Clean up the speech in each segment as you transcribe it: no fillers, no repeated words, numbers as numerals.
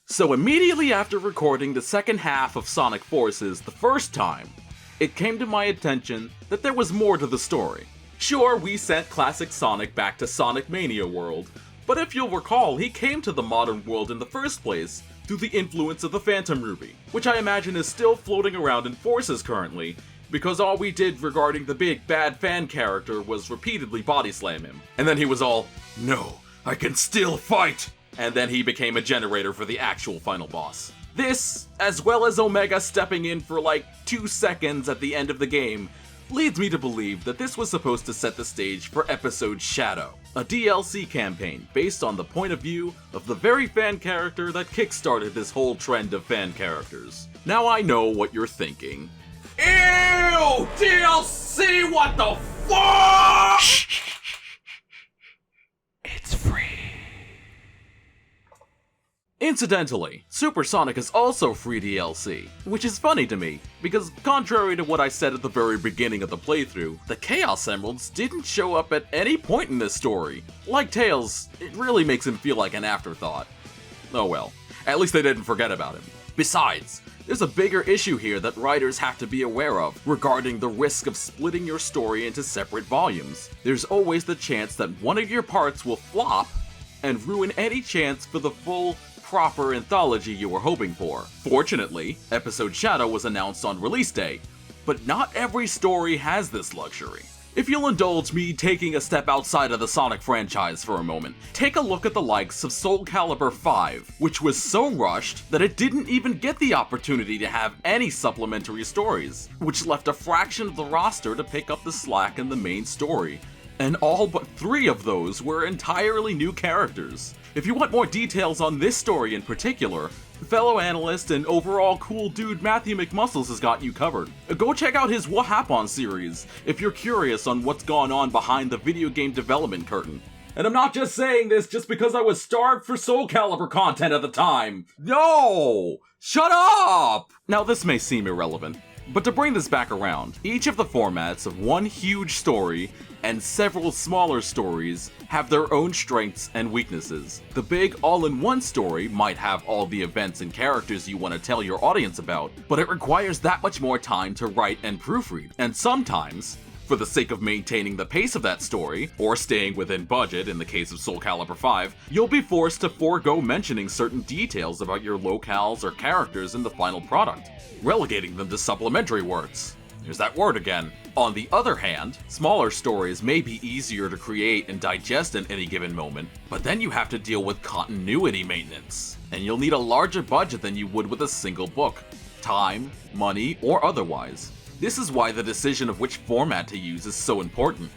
So immediately after recording the second half of Sonic Forces the first time, it came to my attention that there was more to the story. Sure, we sent classic Sonic back to Sonic Mania World, but if you'll recall, he came to the modern world in the first place through the influence of the Phantom Ruby, which I imagine is still floating around in Forces currently, because all we did regarding the big bad fan character was repeatedly body slam him. And then he was all, "No, I can still fight!" And then he became a generator for the actual final boss. This, as well as Omega stepping in for like 2 seconds at the end of the game, leads me to believe that this was supposed to set the stage for Episode Shadow, a DLC campaign based on the point of view of the very fan character that kickstarted this whole trend of fan characters. Now I know what you're thinking. Ew! DLC, what the fuck?! It's free. Incidentally, Super Sonic is also free DLC, which is funny to me, because contrary to what I said at the very beginning of the playthrough, the Chaos Emeralds didn't show up at any point in this story. Like Tails, it really makes him feel like an afterthought. Oh well, at least they didn't forget about him. Besides, there's a bigger issue here that writers have to be aware of regarding the risk of splitting your story into separate volumes. There's always the chance that one of your parts will flop and ruin any chance for the full proper anthology you were hoping for. Fortunately, Episode Shadow was announced on release day, but not every story has this luxury. If you'll indulge me taking a step outside of the Sonic franchise for a moment, take a look at the likes of Soul Calibur 5, which was so rushed that it didn't even get the opportunity to have any supplementary stories, which left a fraction of the roster to pick up the slack in the main story. And all but 3 of those were entirely new characters. If you want more details on this story in particular, fellow analyst and overall cool dude Matthew McMuscles has got you covered. Go check out his What Hapon series if you're curious on what's gone on behind the video game development curtain. And I'm not just saying this just because I was starved for Soul Calibur content at the time. No! Shut up! Now this may seem irrelevant, but to bring this back around, each of the formats of one huge story and several smaller stories have their own strengths and weaknesses. The big all-in-one story might have all the events and characters you want to tell your audience about, but it requires that much more time to write and proofread, and sometimes, for the sake of maintaining the pace of that story, or staying within budget in the case of Soul Calibur 5, you'll be forced to forego mentioning certain details about your locales or characters in the final product, relegating them to supplementary words. There's that word again. On the other hand, smaller stories may be easier to create and digest at any given moment, but then you have to deal with continuity maintenance, and you'll need a larger budget than you would with a single book. Time, money, or otherwise. This is why the decision of which format to use is so important.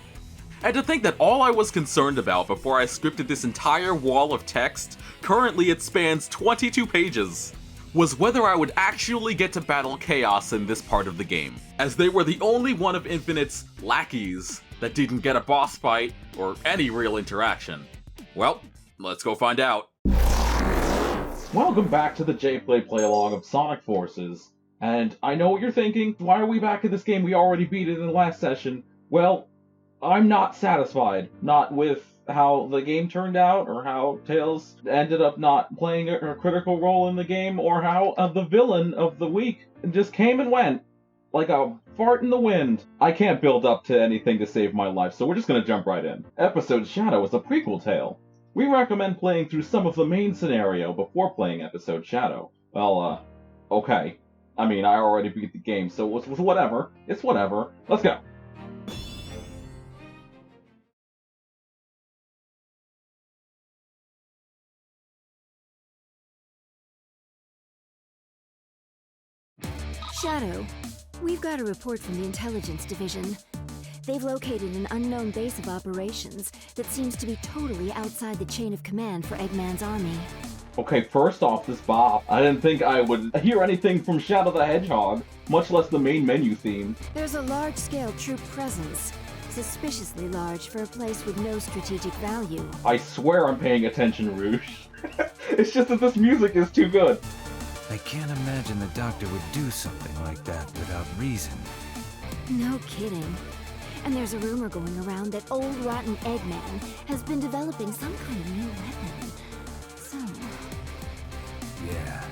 And to think that all I was concerned about before I scripted this entire wall of text, currently it spans 22 pages, was whether I would actually get to battle Chaos in this part of the game, as they were the only one of Infinite's lackeys that didn't get a boss fight or any real interaction. Well, let's go find out. Welcome back to the J-Play Play-Along of Sonic Forces. And I know what you're thinking, why are we back in this game? We already beat it in the last session. Well, I'm not satisfied. Not with how the game turned out, or how Tails ended up not playing a critical role in the game, or how the villain of the week just came and went like a fart in the wind. I can't build up to anything to save my life, so we're just gonna jump right in. Episode Shadow is a prequel tale. We recommend playing through some of the main scenario before playing Episode Shadow. Well, okay. I mean, I already beat the game, so it's whatever. It's whatever. Let's go. Shadow, we've got a report from the Intelligence Division. They've located an unknown base of operations that seems to be totally outside the chain of command for Eggman's army. Okay, first off, this bop. I didn't think I would hear anything from Shadow the Hedgehog, much less the main menu theme. There's a large-scale troop presence, suspiciously large for a place with no strategic value. I swear I'm paying attention, Rouge. It's just that this music is too good. I can't imagine the doctor would do something like that without reason. No kidding. And there's a rumor going around that old rotten Eggman has been developing some kind of new weapon. So... Yeah.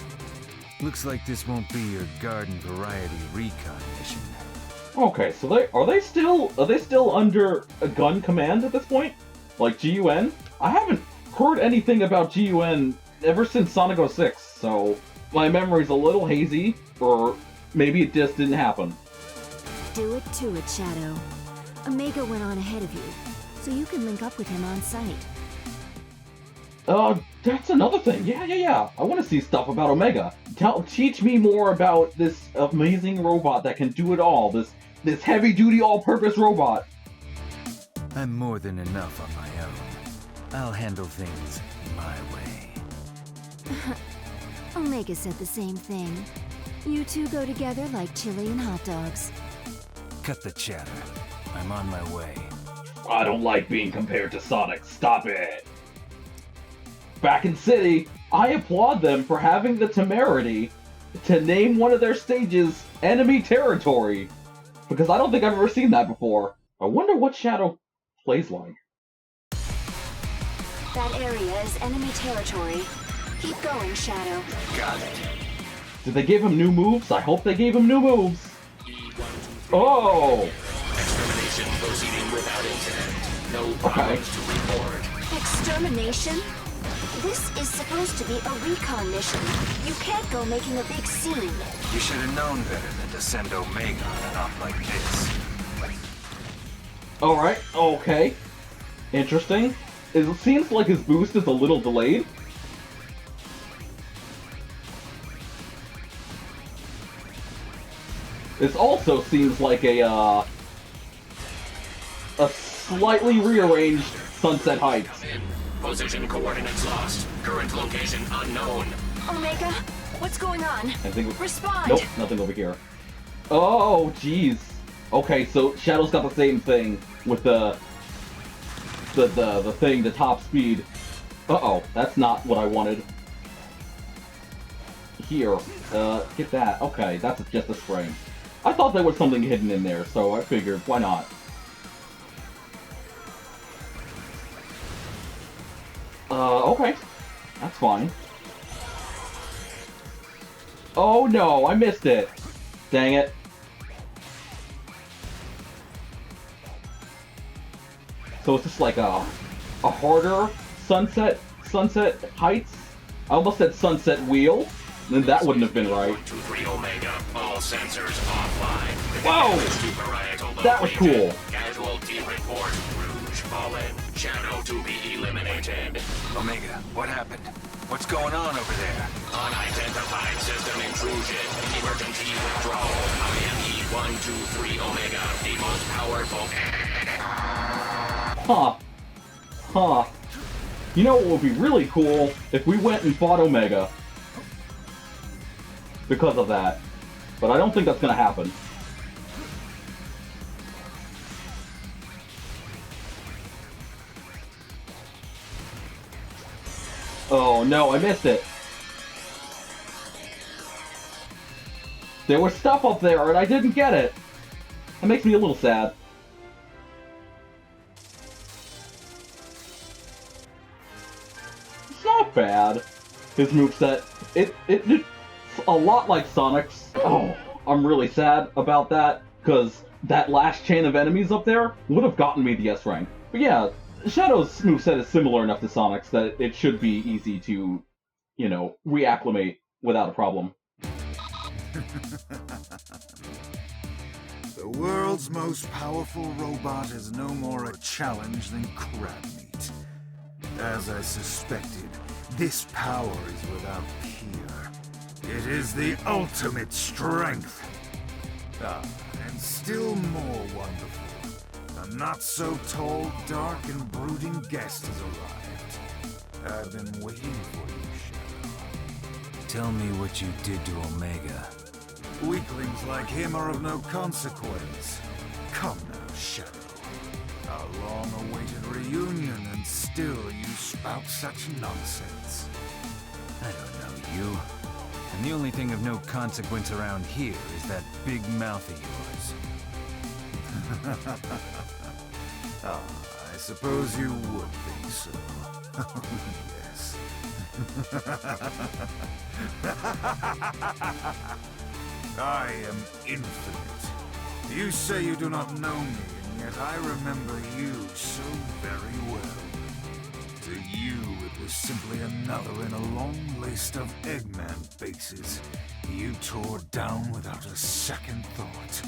Looks like this won't be your garden variety recon mission. Okay, so are they still under a gun command at this point? Like GUN? I haven't heard anything about GUN ever since Sonic 06, so my memory's a little hazy, or maybe it just didn't happen. Do it to it, Shadow. Omega went on ahead of you, so you can link up with him on site. That's another thing. Yeah. I want to see stuff about Omega. Teach me more about this amazing robot that can do it all. This heavy-duty, all-purpose robot. I'm more than enough on my own. I'll handle things my way. Omega said the same thing. You two go together like chili and hot dogs. Cut the chatter. I'm on my way. I don't like being compared to Sonic. Stop it. Back in City, I applaud them for having the temerity to name one of their stages Enemy Territory. Because I don't think I've ever seen that before. I wonder what Shadow plays like. That area is enemy territory. Keep going, Shadow. Got it. Did they give him new moves? I hope they gave him new moves. Oh! Extermination proceeding without incident. No problems to report. Extermination? This is supposed to be a recon mission. You can't go making a big scene. You should have known better than to send Omega on an op like this. Alright, okay. Interesting. It seems like his boost is a little delayed. This also seems like a slightly rearranged Sunset Heights. Position coordinates lost. Current location unknown. Omega, what's going on? Respond! Nope, nothing over here. Oh, jeez. Okay, so Shadow's got the same thing with the thing, the top speed. Uh-oh, that's not what I wanted. Here, get that. Okay, that's just a spring. I thought there was something hidden in there, so I figured, why not? Okay. That's fine. Oh no, I missed it! Dang it. So it's just like a harder Sunset Heights? I almost said Sunset Wheel, then that wouldn't have been right. 123 Omega, all sensors offline. Whoa! That was cool. Casualty report, Rouge fallen. Shadow to be eliminated. Omega, what happened? What's going on over there? Unidentified system intrusion. Emergency withdrawal. IME 123 Omega, the most powerful. Huh. You know what would be really cool? If we went and fought Omega. Because of that. But I don't think that's gonna happen. Oh no, I missed it. There was stuff up there and I didn't get it. That makes me a little sad. It's not bad. His moveset. It's a lot like Sonic's. Oh, I'm really sad about that, because that last chain of enemies up there would have gotten me the S rank. But yeah, Shadow's moveset is similar enough to Sonic's that it should be easy to, you know, reacclimate without a problem. The world's most powerful robot is no more a challenge than crab meat. As I suspected, this power is without peer. It is the ultimate strength. Ah, and still more wonderful. A not-so-tall, dark, and brooding guest has arrived. I've been waiting for you, Shadow. Tell me what you did to Omega. Weaklings like him are of no consequence. Come now, Shadow. Our long-awaited reunion, and still you spout such nonsense. I don't know you. And the only thing of no consequence around here is that big mouth of yours. Ah, I suppose you would think so. Yes. I am infinite. You say you do not know me, and yet I remember you so very well. To you, it was simply another in a long list of Eggman faces you tore down without a second thought.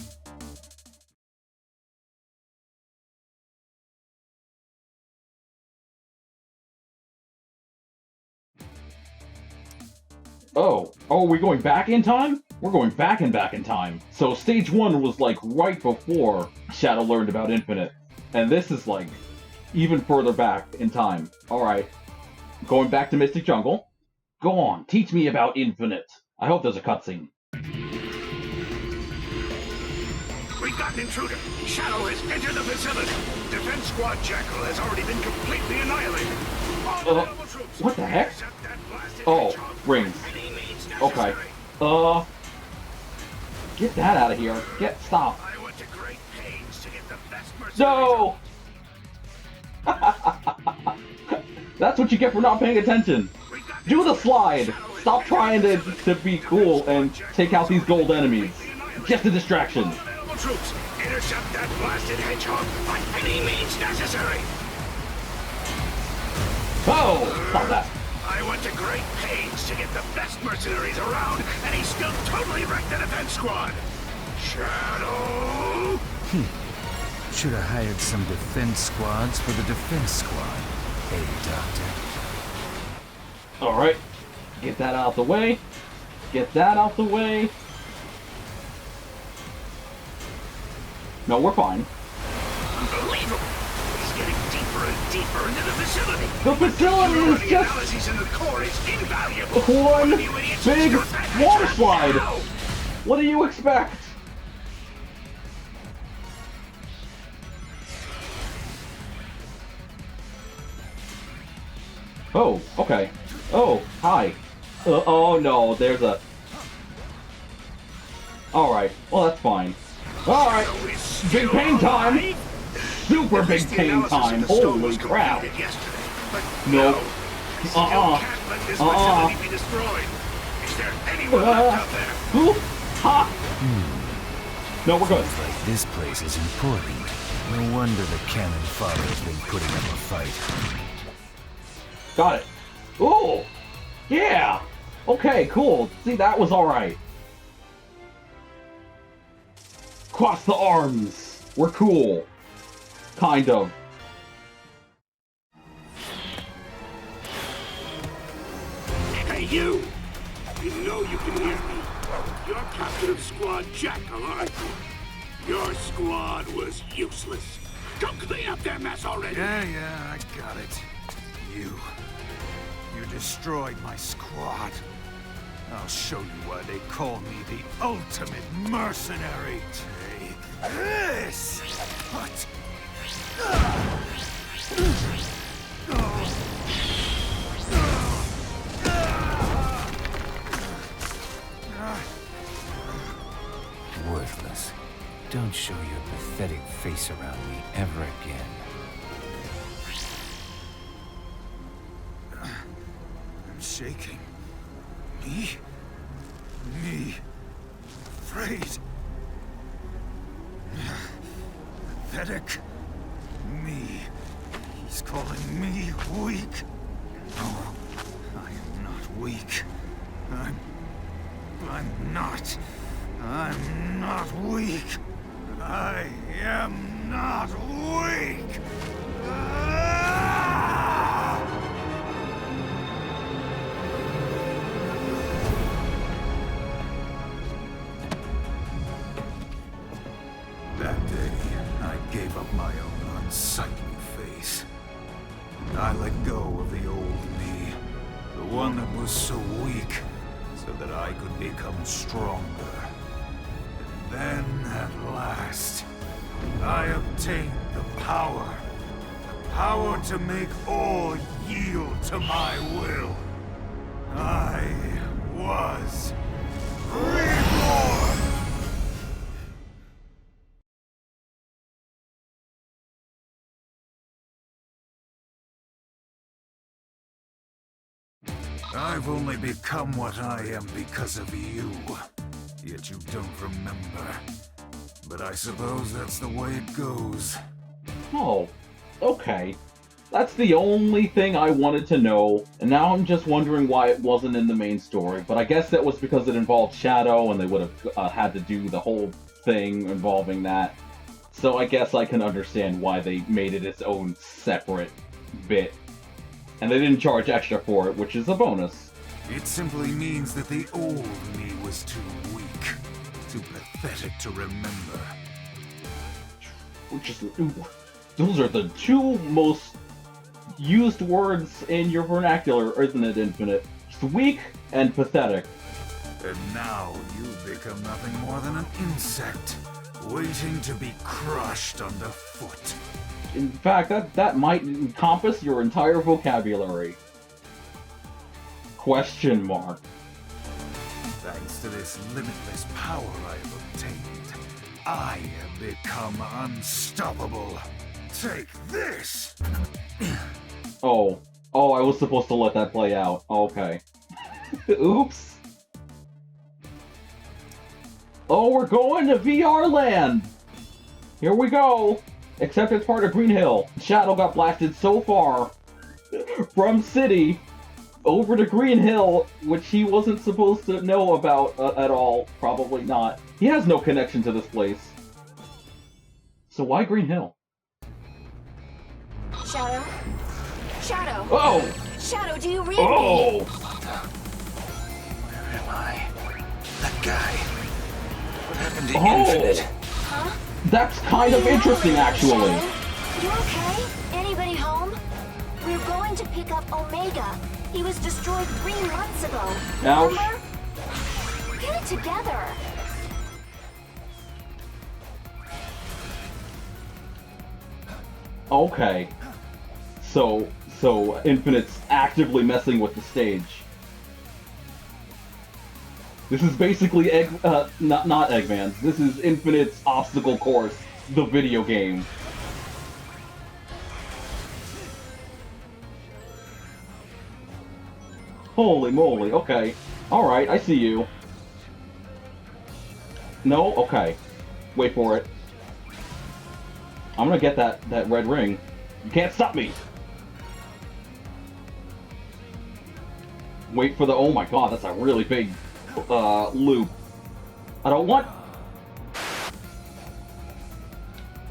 Oh, are we going back in time? We're going back in time. So stage 1 was like right before Shadow learned about Infinite. And this is like even further back in time. Alright. Going back to Mystic Jungle. Go on, teach me about Infinite. I hope there's a cutscene. We've got an intruder. Shadow has entered the facility. Defense Squad Jackal has already been completely annihilated. What the heck? Oh, rings. Okay. Get that out of here. Stop. I went to great pains to get the best mercenaries. No! That's what you get for not paying attention. Do the slide. Stop trying to be cool and take out these gold enemies. Just a distraction. Troops, intercept that blasted hedgehog by any means necessary. Oh! Stop that. I went to great pains to get the best mercenaries around, and he still totally wrecked the defense squad. Shadow! Should have hired some defense squads for the defense squad. Hey, Doctor. Alright. Get that out the way. Get that out the way. No, we're fine. Unbelievable! He's getting deeper and deeper into the facility. The facility is just analysis in the core is invaluable. one What do you idiots big start that water hedgehog slide. now? What do you expect? Oh, okay. Oh, hi. Oh no, there's a... Alright, well that's fine. Alright, big pain time! Super At big least the pain analysis time, of the stone holy was crap! completed yesterday, but Nope. you still can't let this facility be destroyed. Is there anyone left out there? Who? Ha! No, we're good. Like this place is important. No wonder the cannon father's been putting up a fight. Got it. Ooh! Yeah! Okay, cool. See, that was alright. Cross the arms! We're cool. Kind of. Hey, you! You know you can hear me. You're captain of Squad Jackal, aren't you? Your squad was useless. Go clean up their mess already! Yeah, I got it. You destroyed my squad. I'll show you why they call me the ultimate mercenary. Take this! What? Worthless. Don't show your pathetic face around me ever again. I'm shaking. Me. Afraid. Pathetic. Me. He's calling me weak. No, I am not weak. I'm not weak. I am not weak. That day, I gave up my own unsightly face. I let go of the old me, the one that was so weak, so that I could become stronger. And then, at last, I obtained the power to make all yield to my will. I was reborn! I've only become what I am because of you. Yet you don't remember. But I suppose that's the way it goes. Oh, okay. That's the only thing I wanted to know, and now I'm just wondering why it wasn't in the main story. But I guess that was because it involved Shadow, and they would have had to do the whole thing involving that. So I guess I can understand why they made it its own separate bit. And they didn't charge extra for it, which is a bonus. It simply means that the old me was too weak, too pathetic to remember. Which is, those are the two most used words in your vernacular, isn't it, Infinite? Just weak and pathetic. And now you've become nothing more than an insect, waiting to be crushed underfoot. In fact, that might encompass your entire vocabulary. Question mark. Thanks to this limitless power I have obtained, I have become unstoppable. Take this! Oh, I was supposed to let that play out. Okay. Oops. Oh, we're going to VR land! Here we go! Except it's part of Green Hill. Shadow got blasted so far from City over to Green Hill, which he wasn't supposed to know about at all. Probably not. He has no connection to this place. So why Green Hill? Shadow? Shadow! Oh! Shadow, do you read Oh! me? Where am I? That guy. What happened to Oh! Infinite? Huh? That's kind of interesting, actually. Shadow? You okay? Anybody home? We're going to pick up Omega. He was destroyed 3 months ago. Ouch. Remember? Get it together. Okay. So Infinite's actively messing with the stage. This is basically not Eggman's. This is Infinite's Obstacle Course, the video game. Holy moly, okay. Alright, I see you. No? Okay. Wait for it. I'm gonna get that red ring. You can't stop me! Wait for the... Oh my god, that's a really big loop. I don't want...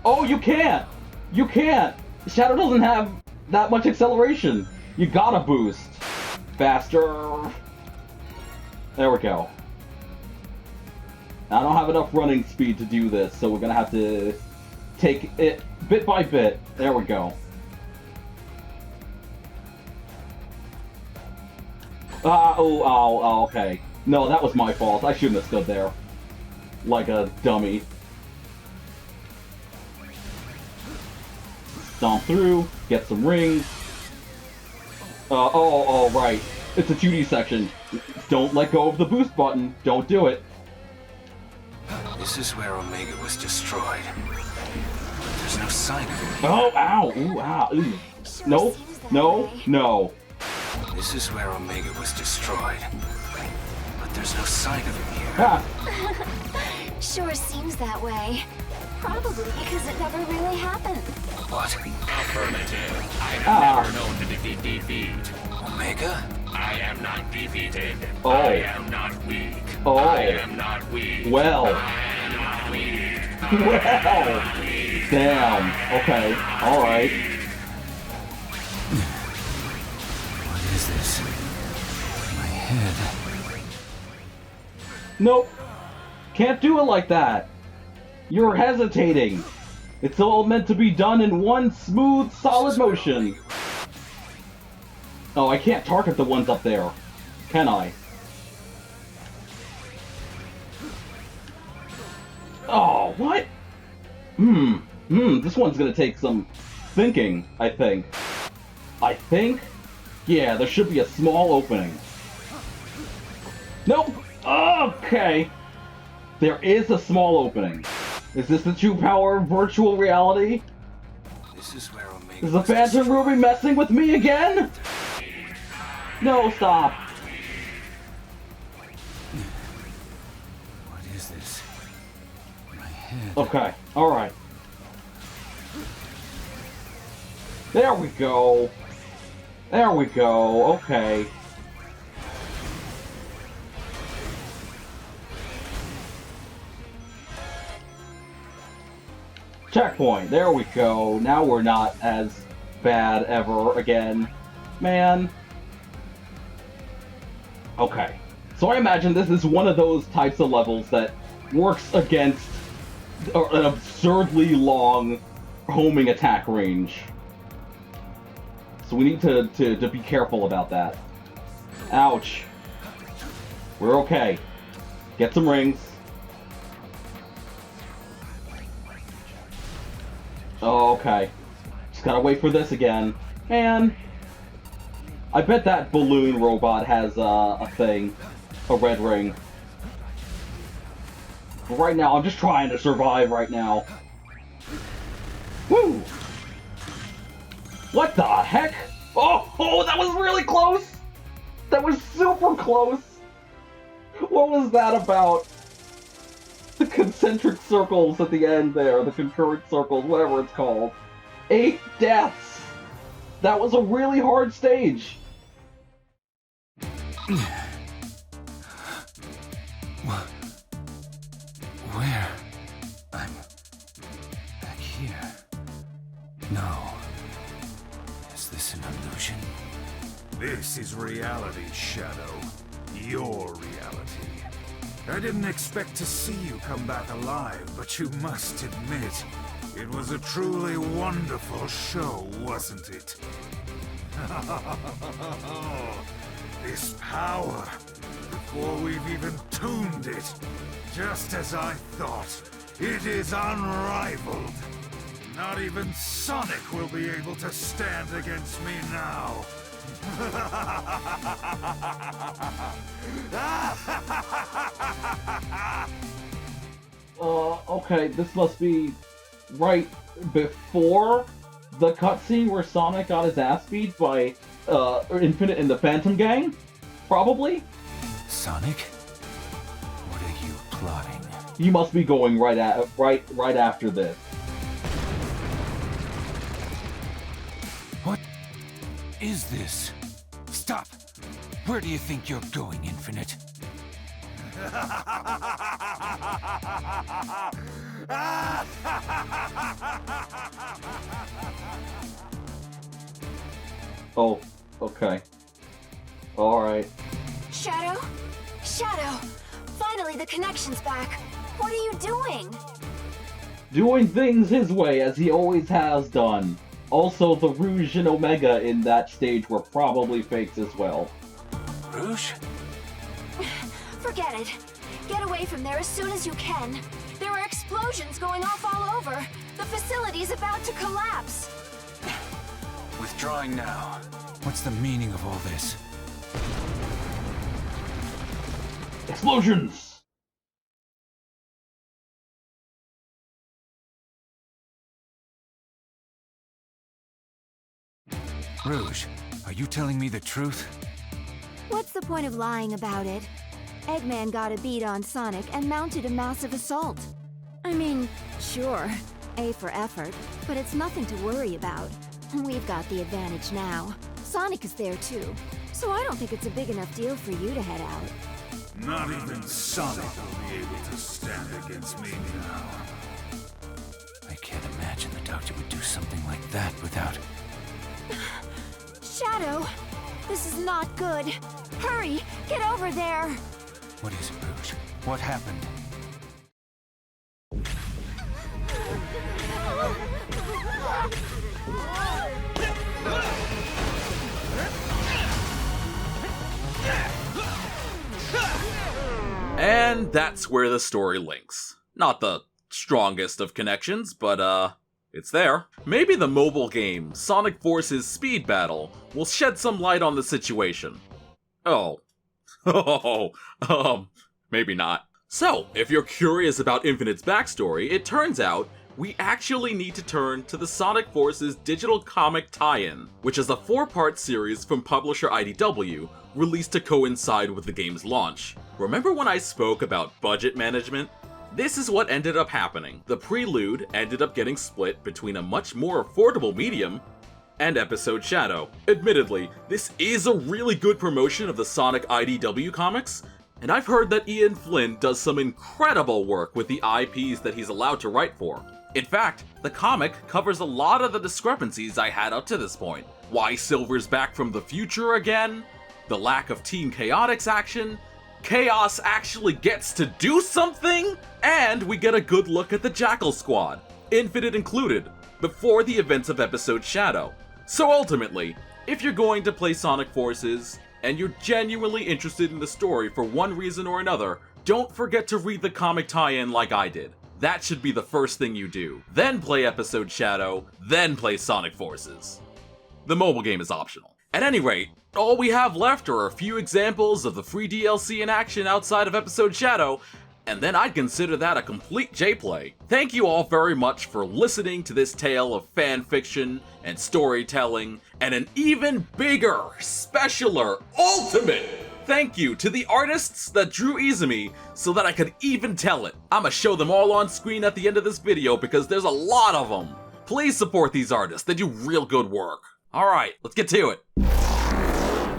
Oh, you can't! You can't! Shadow doesn't have that much acceleration. You gotta boost. Faster. There we go. I don't have enough running speed to do this, so we're gonna have to take it bit by bit. There we go. Oh, okay. No, that was my fault. I shouldn't have stood there. Like a dummy. Stomp through, get some rings. Oh, right. It's a 2D section. Don't let go of the boost button. Don't do it. This is where Omega was destroyed. But there's no sign of it. Oh, ow. Ooh, ow. Ooh. Sure Nope. seems that No. way. No. This is where Omega was destroyed. But there's no sign of it here. Ah. Sure seems that way. Probably because it never really happened. What? Affirmative. I have Ah. never known to defeat defeat. Omega? I am not defeated. Oh. I am not weak. Oh. I am not weak. Well. I am not weak. Well. Damn. Okay. Alright. What is this? My head. Nope. Can't do it like that. You're hesitating. It's all meant to be done in one smooth, solid motion. Oh, I can't target the ones up there. Can I? Oh, what? This one's gonna take some thinking, I think. Yeah, there should be a small opening. Nope! Okay. There is a small opening. Is this the true power of virtual reality? This is where Omega Is the Phantom Ruby messing with me again? No, stop. What is this? My head. Okay, alright. There we go. There we go, okay. Checkpoint, there we go. Now we're not as bad ever again. Man. Okay. So I imagine this is one of those types of levels that works against an absurdly long homing attack range. So we need to be careful about that. Ouch. We're okay. Get some rings. Oh, okay. Just gotta wait for this again. Man. I bet that balloon robot has a thing. A red ring. But right now, I'm just trying to survive right now. Woo! What the heck? Oh, that was really close! That was super close! What was that about? The concentric circles at the end there, the concurrent circles, whatever it's called. 8 deaths! That was a really hard stage! Where? I'm back here. No. Is this an illusion? This is reality, Shadow. Your reality. I didn't expect to see you come back alive, but you must admit, it was a truly wonderful show, wasn't it? This power, before we've even tuned it, just as I thought, it is unrivaled. Not even Sonic will be able to stand against me now. Okay, this must be right before the cutscene where Sonic got his ass beat by Infinite and the Phantom Gang? Probably? Sonic? What are you plotting? You must be going right after this. What is this? Stop! Where do you think you're going, Infinite? Oh, okay. Alright. Shadow? Shadow! Finally, the connection's back. What are you doing? Doing things his way, as he always has done. Also, the Rouge and Omega in that stage were probably fakes as well. Rouge? Forget it. Get away from there as soon as you can. There are explosions going off all over. The facility's about to collapse. Withdrawing now. What's the meaning of all this? Explosions! Rouge, are you telling me the truth? What's the point of lying about it? Eggman got a beat on Sonic and mounted a massive assault. I mean, sure, A for effort, but it's nothing to worry about. We've got the advantage now. Sonic is there too, so I don't think it's a big enough deal for you to head out. Not even Sonic will be able to stand against me now. I can't imagine the Doctor would do something like that without... Shadow! This is not good. Hurry! Get over there! What is it, Rouge? What happened? And that's where the story links. Not the strongest of connections, but it's there. Maybe the mobile game, Sonic Forces Speed Battle, will shed some light on the situation. Oh. Oh, maybe not. So, if you're curious about Infinite's backstory, it turns out we actually need to turn to the Sonic Forces digital comic tie-in, which is a 4-part series from publisher IDW, released to coincide with the game's launch. Remember when I spoke about budget management? This is what ended up happening. The Prelude ended up getting split between a much more affordable medium and Episode Shadow. Admittedly, this is a really good promotion of the Sonic IDW comics, and I've heard that Ian Flynn does some incredible work with the IPs that he's allowed to write for. In fact, the comic covers a lot of the discrepancies I had up to this point. Why Silver's back from the future again, the lack of Team Chaotix action, Chaos actually gets to do something, and we get a good look at the Jackal Squad, Infinite included, before the events of Episode Shadow. So ultimately, if you're going to play Sonic Forces, and you're genuinely interested in the story for one reason or another, don't forget to read the comic tie-in like I did. That should be the first thing you do. Then play Episode Shadow, then play Sonic Forces. The mobile game is optional. At any rate, all we have left are a few examples of the free DLC in action outside of Episode Shadow, and then I'd consider that a complete J-play. Thank you all very much for listening to this tale of fanfiction and storytelling, and an even bigger, specialer, ultimate thank you to the artists that drew Izumi so that I could even tell it. I'ma show them all on screen at the end of this video because there's a lot of them. Please support these artists, they do real good work. Alright, let's get to it.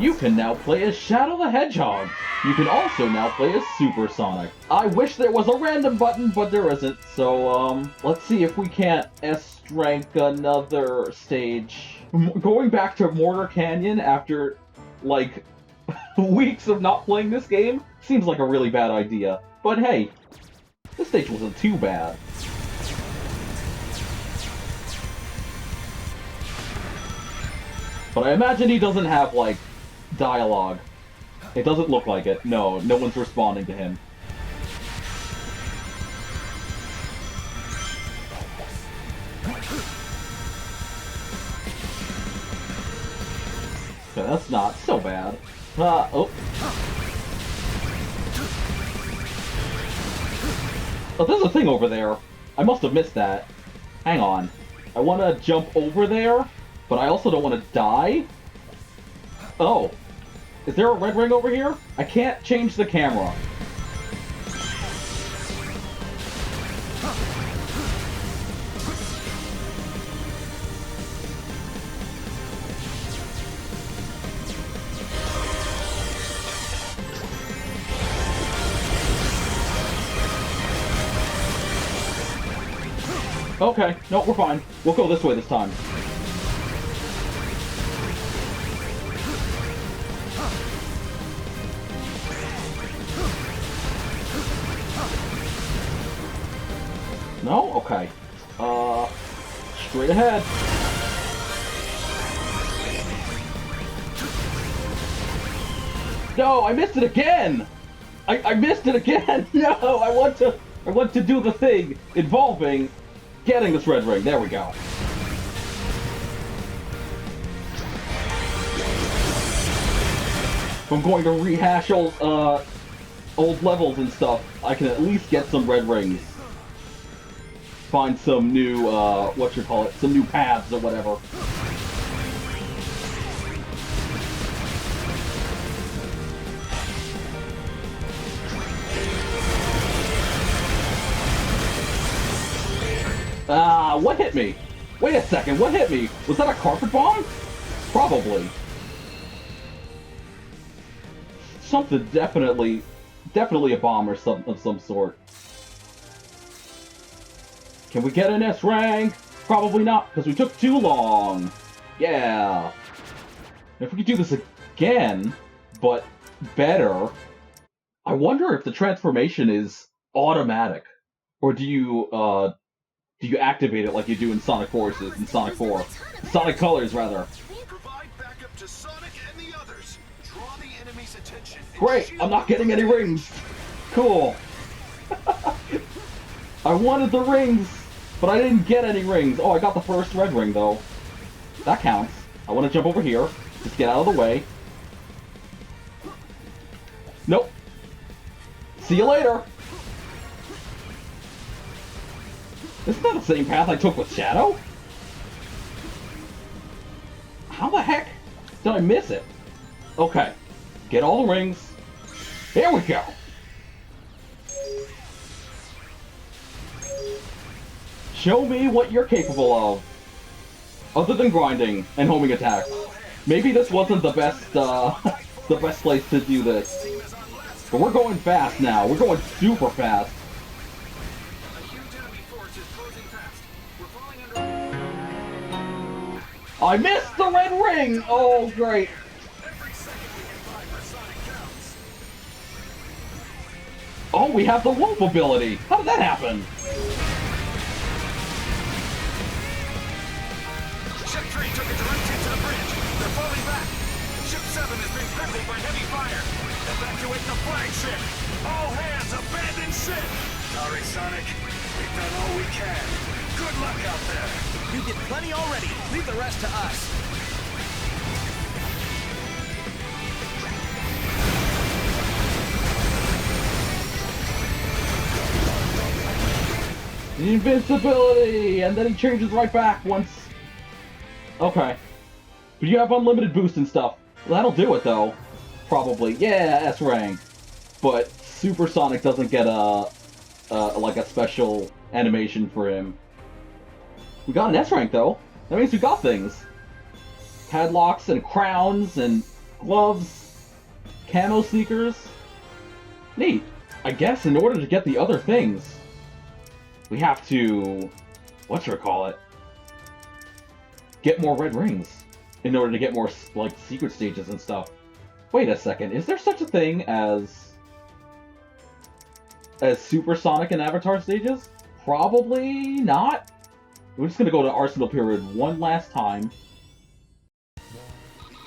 You can now play as Shadow the Hedgehog. You can also now play as Super Sonic. I wish there was a random button, but there isn't. So, let's see if we can't S-rank another stage. Going back to Mortar Canyon after, like, weeks of not playing this game seems like a really bad idea. But hey, this stage wasn't too bad. But I imagine he doesn't have, like, dialogue. It doesn't look like it. No, no one's responding to him. Okay, that's not so bad. Oh. Oh, there's a thing over there. I must have missed that. Hang on. I want to jump over there, but I also don't want to die. Oh. Is there a red ring over here? I can't change the camera. Okay, no, we're fine. We'll go this way this time. No? Okay. Straight ahead. No, I missed it again! I missed it again! No, I want to do the thing involving getting this red ring. There we go. If I'm going to rehash old levels and stuff, I can at least get some red rings. Find some new, some new paths or whatever. What hit me? Wait a second, what hit me? Was that a carpet bomb? Probably. Something definitely a bomb or of some sort. Can we get an S rank? Probably not, because we took too long. Yeah. If we could do this again, but better, I wonder if the transformation is automatic, or do you activate it like you do in Sonic Forces and Sonic 4? Sonic Colors, rather. Provide backup to Sonic and the others. Draw the enemy's attention. Great, I'm not getting any rings. Cool. I wanted the rings, but I didn't get any rings. Oh, I got the first red ring, though. That counts. I want to jump over here. Just get out of the way. Nope. See you later. Isn't that the same path I took with Shadow? How the heck did I miss it? Okay. Get all the rings. Here we go. Show me what you're capable of. Other than grinding and homing attacks. Maybe this wasn't the best, the best place to do this. But we're going fast now. We're going super fast. I missed the red ring! Oh, great. Oh, we have the wolf ability. How did that happen? Ship 3 took a direct hit to the bridge. They're falling back. Ship 7 is being crippled by heavy fire. Evacuate the flagship. All hands abandon ship. Sorry, Sonic. We've done all we can. Good luck out there. You did plenty already. Leave the rest to us. Invincibility! And then he changes right back once. Okay. But you have unlimited boost and stuff. Well, that'll do it, though. Probably. Yeah, S rank. But Supersonic doesn't get like a special animation for him. We got an S rank, though. That means we got things. Padlocks and crowns and gloves. Camo sneakers. Neat. I guess in order to get the other things, we have to, whatchamacallit, get more red rings in order to get more, like, secret stages and stuff. Wait a second, is there such a thing as Supersonic and Avatar stages? Probably not. We're just gonna go to Arsenal Pyramid one last time.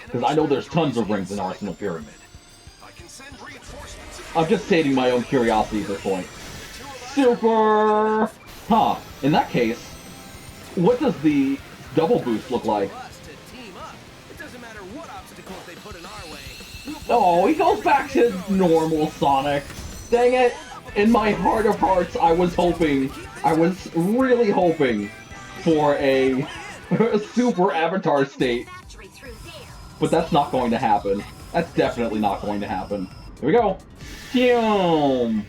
Because I know there's tons of rings in Arsenal Pyramid. I'm just stating my own curiosity at this point. Super! Huh. In that case, what does the double boost look like? Oh, he goes back to normal Sonic. Dang it. In my heart of hearts, I was really hoping for a super Avatar state. But that's not going to happen. That's definitely not going to happen. Here we go. Boom.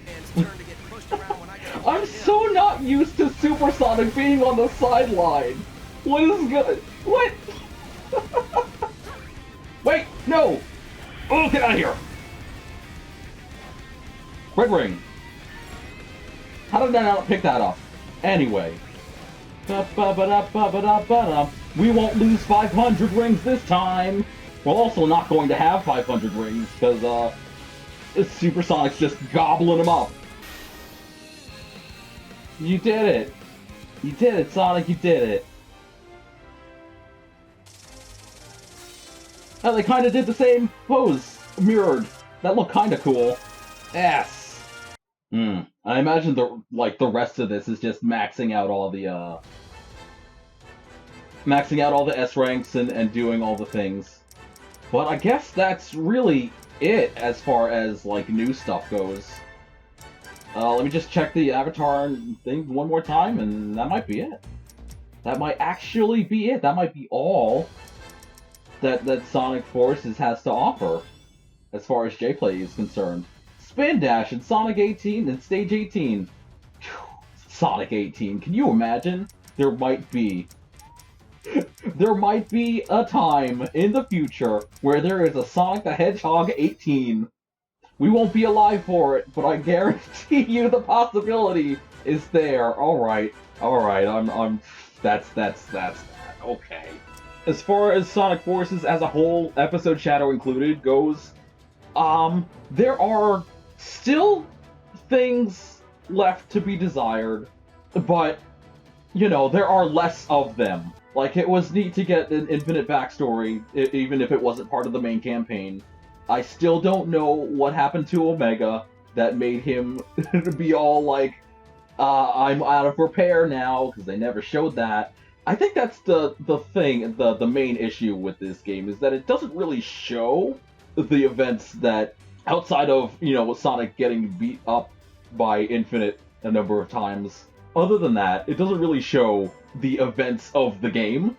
I'm so not used to Supersonic being on the sideline. What is good? What? Wait, no! Oh, get out of here! Red ring. How did I not pick that up? Anyway. We won't lose 500 rings this time. We're also not going to have 500 rings because Supersonic's just gobbling them up. You did it! You did it, Sonic, you did it! Oh, they kinda did the same pose, mirrored. That looked kinda cool. Yes! I imagine the rest of this is just maxing out all the S ranks and doing all the things. But I guess that's really it as far as, like, new stuff goes. Let me just check the Avatar thing one more time, and that might be it. That might actually be it. That might be all that Sonic Forces has to offer, as far as J-Play is concerned. Spin Dash in Sonic 18 and Stage 18. Sonic 18, can you imagine? There might be a time in the future where there is a Sonic the Hedgehog 18. We won't be alive for it, but I guarantee you the possibility is there. Alright, that's okay. As far as Sonic Forces as a whole, Episode Shadow included, goes, there are still things left to be desired, but, you know, there are less of them. Like, it was neat to get an infinite backstory, even if it wasn't part of the main campaign. I still don't know what happened to Omega that made him be all like, I'm out of repair now, because they never showed that. I think that's the thing, the main issue with this game, is that it doesn't really show the events that outside of, Sonic getting beat up by Infinite a number of times, other than that, it doesn't really show the events of the game.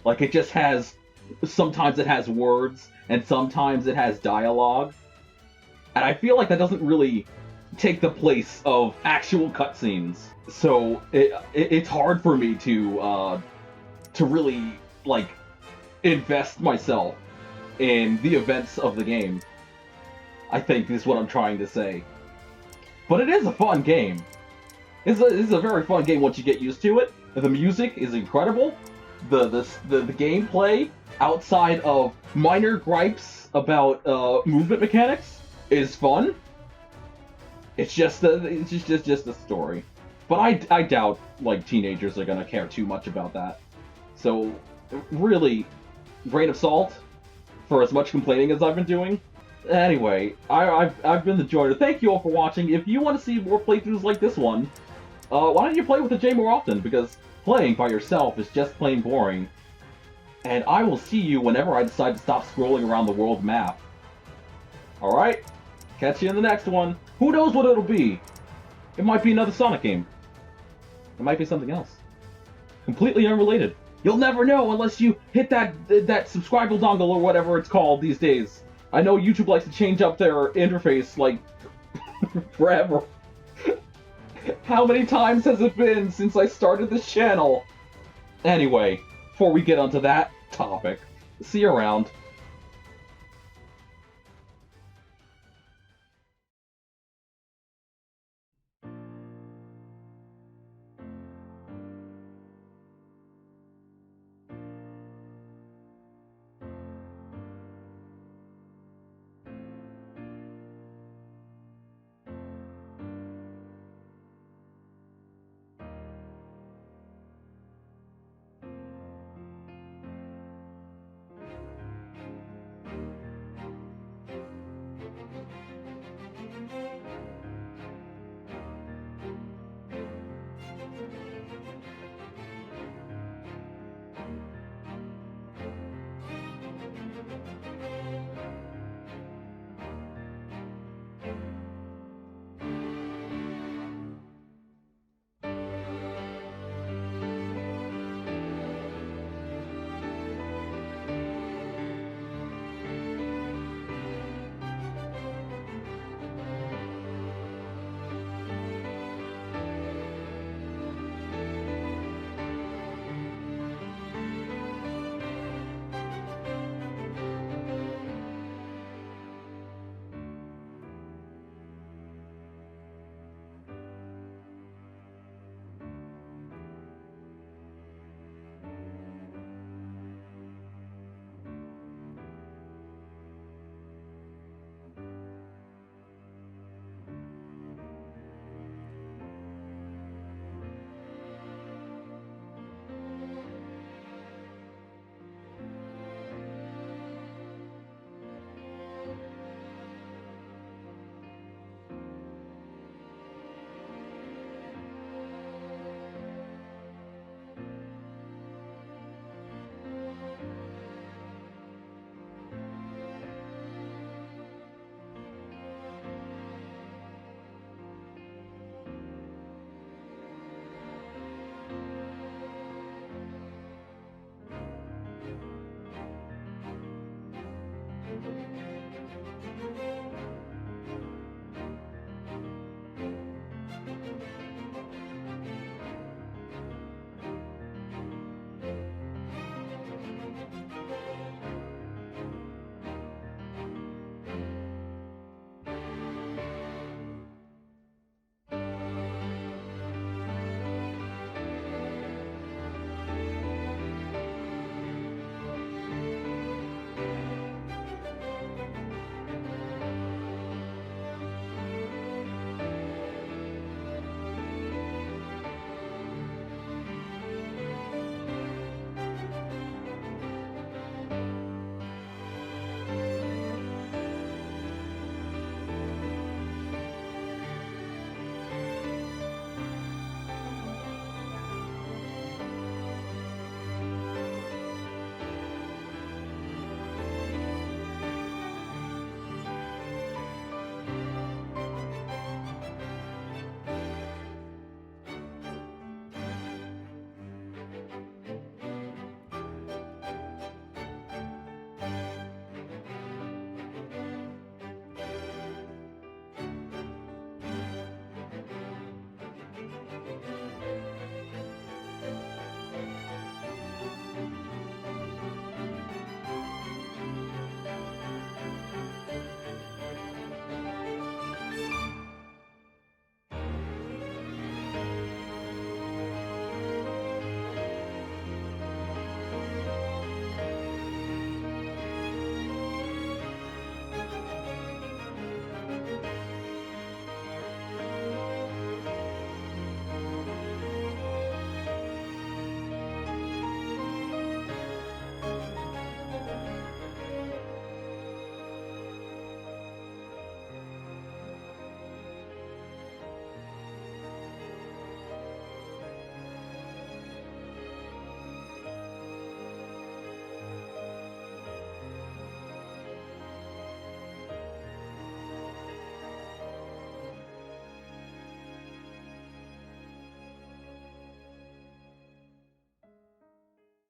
Like, it just has, sometimes it has words, and sometimes it has dialogue. And I feel like that doesn't really take the place of actual cutscenes. So it's hard for me to really, like, invest myself in the events of the game, I think is what I'm trying to say. But it is a fun game. It's a very fun game once you get used to it. The music is incredible. The gameplay, outside of minor gripes about movement mechanics, is fun. It's just a story. But I doubt, like, teenagers are gonna care too much about that. So, really, grain of salt for as much complaining as I've been doing. Anyway, I've been the Joiner. Thank you all for watching. If you want to see more playthroughs like this one, why don't you play with the J more often? Because playing by yourself is just plain boring. And I will see you whenever I decide to stop scrolling around the world map. Alright? Catch you in the next one. Who knows what it'll be? It might be another Sonic game. It might be something else. Completely unrelated. You'll never know unless you hit that subscribe dongle or whatever it's called these days. I know YouTube likes to change up their interface, like, forever. How many times has it been since I started this channel? Anyway, before we get onto that topic, see you around.